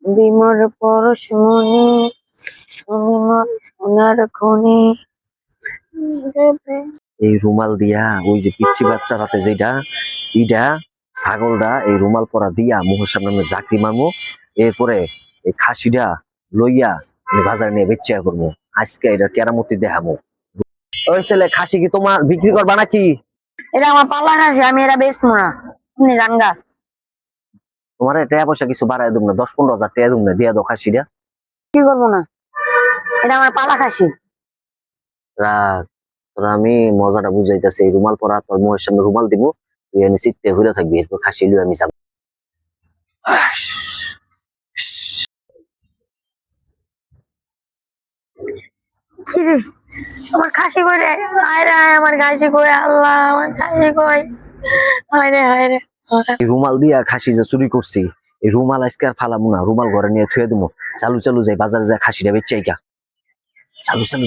বিমর পরশমণি তুমি মোর সোনার খনি। এই রুমাল দিয়া ওই যে পিচ্ছি বাচ্চার হাতে যেটা ইটা ছাগলটা এই রুমাল পরা দিয়া মুখের সামনে আমি জাকরি মারমু। এরপরে এই খাসিটা লইয়া আমি বাজারে নিয়ে বেচা করবো। আজকে এটা কেরামতি দেখামো। ওই ছেলে, খাসি কি তোমার বিক্রি করবা নাকি? এটা আমার পালা আছে, আমি এটা বেচবো না, আপনি জানগা। তোমার টাকা পয়সা কিছু বাড়াই দেবো না, 10-15 হাজার টাকা দেবো না, দিয়া দাও খাসিটা। কি করবো না, এটা আমার পালা খাসি। রাখ, তোরা আমি মজাটা বুঝাইতেছি। এই রুমাল পরা তোর মুখের সামনে রুমাল দিব, তুই আমি চিত্তে ঘুরে থাকবি, এরপর খাসি লুই আমি যাবো। কি রে, আমার খাসি কই রে? হায় রে হায়, আমার খাসি কই, আল্লাহ আমার খাসি কই, হায় রে হায় রে। এই রুমাল দিয়া খাসি যে চুরি করছি, এই রুমাল আজকে আর ফালামু না, রুমাল ঘরে নিয়ে থুয়ে দেবো। চালু চালু যাই বাজারে যায় খাসিটা বেচাইকা। চালু চালু।